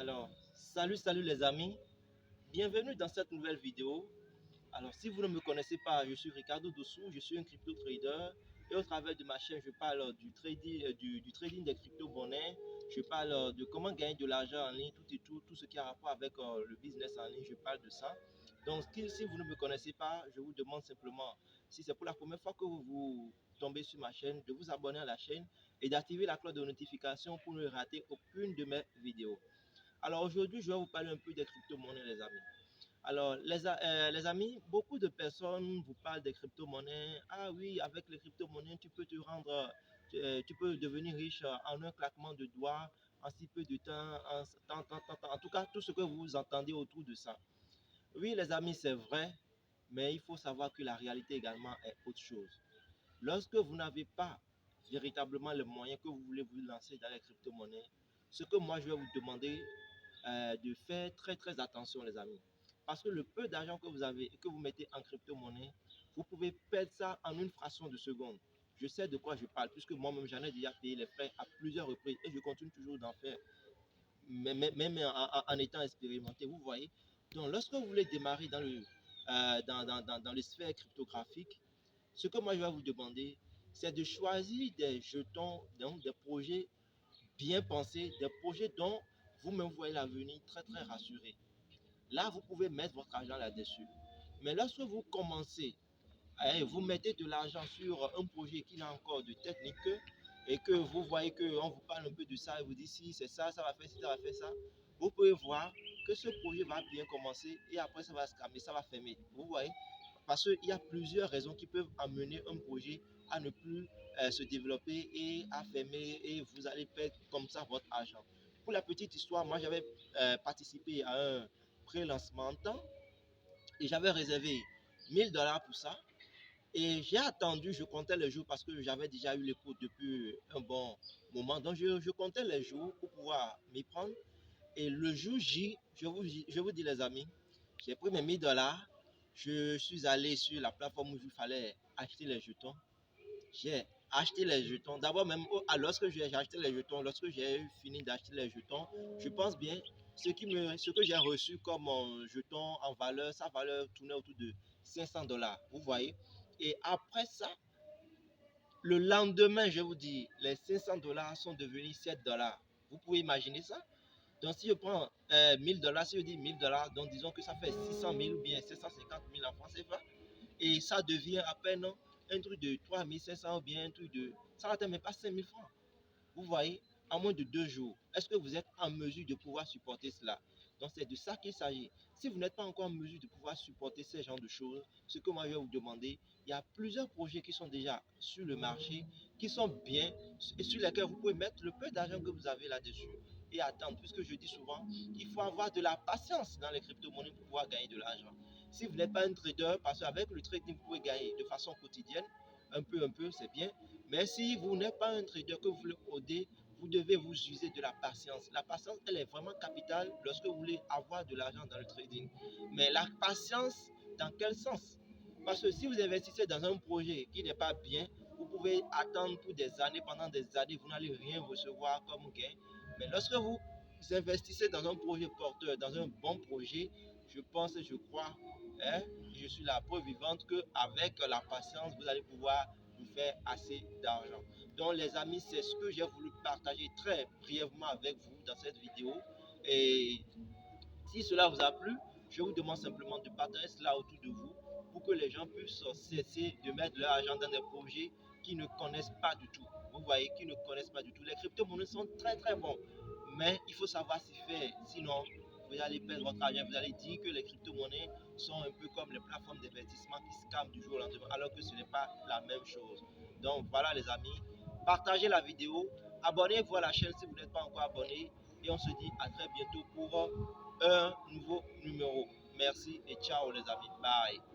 Alors, salut les amis, bienvenue dans cette nouvelle vidéo. Alors, si vous ne me connaissez pas, je suis Ricardo Dossou, je suis un crypto trader et au travers de ma chaîne, je parle du trading, du trading des crypto-monnaies, je parle de comment gagner de l'argent en ligne, tout ce qui a rapport avec le business en ligne, je parle de ça. Donc, si vous ne me connaissez pas, je vous demande simplement, si c'est pour la première fois que vous tombez sur ma chaîne, de vous abonner à la chaîne et d'activer la cloche de notification pour ne rater aucune de mes vidéos. Alors aujourd'hui, je vais vous parler un peu des crypto-monnaies, les amis. Alors, les amis, beaucoup de personnes vous parlent des crypto-monnaies. Ah oui, avec les crypto-monnaies, tu peux te rendre, tu peux devenir riche en un claquement de doigts, en si peu de temps, en tout cas, tout ce que vous entendez autour de ça. Oui, les amis, c'est vrai, mais il faut savoir que la réalité également est autre chose. Lorsque vous n'avez pas véritablement le moyen que vous voulez vous lancer dans les crypto-monnaies, ce que moi je vais vous demander de faire très attention les amis. Parce que le peu d'argent que vous avez et que vous mettez en crypto-monnaie, vous pouvez perdre ça en une fraction de seconde. Je sais de quoi je parle, puisque moi-même j'en ai déjà payé les frais à plusieurs reprises et je continue toujours d'en faire, même en étant expérimenté, vous voyez. Donc lorsque vous voulez démarrer dans les sphères cryptographiques, ce que moi je vais vous demander, c'est de choisir des jetons, donc des projets bien pensés, des projets dont vous-même voyez l'avenir très rassuré. Là, vous pouvez mettre votre argent là-dessus. Mais lorsque vous commencez, vous mettez de l'argent sur un projet qui n'a encore de technique et que vous voyez qu'on vous parle un peu de ça et vous dites si c'est ça, ça va faire ci, ça va faire ça, vous pouvez voir que ce projet va bien commencer et après ça va se calmer, ça va fermer. Vous voyez? Parce qu'il y a plusieurs raisons qui peuvent amener un projet à ne plus se développer et à fermer et vous allez perdre comme ça votre argent. Pour la petite histoire, moi j'avais participé à un pré-lancement en temps et j'avais réservé 1000 $ pour ça. Et j'ai attendu, je comptais les jours parce que j'avais déjà eu les cours depuis un bon moment. Donc je comptais les jours pour pouvoir m'y prendre. Et le jour J, je vous dis les amis, j'ai pris mes 1000 $, je suis allé sur la plateforme où il fallait acheter les jetons. J'ai acheté les jetons. D'abord même, lorsque j'ai acheté les jetons, lorsque j'ai fini d'acheter les jetons, je pense bien, ce que j'ai reçu comme jeton en valeur, sa valeur tournait autour de 500 $. Vous voyez? Et après ça, le lendemain, je vous dis, les 500 $ sont devenus 7 $. Vous pouvez imaginer ça? Donc, si je prends 1000 $, si je dis 1000 $, donc disons que ça fait 600 000 ou bien 750 000 en France CFA, et ça devient à peine un truc de 3500 ou bien un truc de. Ça n'atteint même pas 5000 francs. Vous voyez, en moins de 2 jours, est-ce que vous êtes en mesure de pouvoir supporter cela? Donc, c'est de ça qu'il s'agit. Si vous n'êtes pas encore en mesure de pouvoir supporter ce genre de choses, ce que moi je vais vous demander, il y a plusieurs projets qui sont déjà sur le marché, qui sont bien et sur lesquels vous pouvez mettre le peu d'argent que vous avez là-dessus et attendre. Puisque je dis souvent qu'il faut avoir de la patience dans les crypto-monnaies pour pouvoir gagner de l'argent. Si vous n'êtes pas un trader, parce qu'avec le trading, vous pouvez gagner de façon quotidienne, un peu, c'est bien. Mais si vous n'êtes pas un trader que vous voulez coder, vous devez vous user de la patience. La patience, elle est vraiment capitale lorsque vous voulez avoir de l'argent dans le trading. Mais la patience, dans quel sens? Parce que si vous investissez dans un projet qui n'est pas bien, vous pouvez attendre pour des années, pendant des années, vous n'allez rien recevoir comme gain. Mais lorsque vous investissez dans un projet porteur, dans un bon projet, je pense et je crois, hein, je suis la preuve vivante qu'avec la patience, vous allez pouvoir vous faire assez d'argent. Donc les amis, c'est ce que j'ai voulu partager très brièvement avec vous dans cette vidéo. Et si cela vous a plu, je vous demande simplement de partager cela autour de vous pour que les gens puissent cesser de mettre leur argent dans des projets qui ne connaissent pas du tout. Vous voyez, qui ne connaissent pas du tout. Les crypto-monnaies sont très bons, mais il faut savoir s'y faire. Sinon, vous allez perdre votre argent. Vous allez dire que les crypto-monnaies sont un peu comme les plateformes d'investissement qui scamment du jour au lendemain, alors que ce n'est pas la même chose. Donc voilà les amis, partagez la vidéo, abonnez-vous à la chaîne si vous n'êtes pas encore abonné et on se dit à très bientôt pour un nouveau numéro. Merci et ciao les amis. Bye.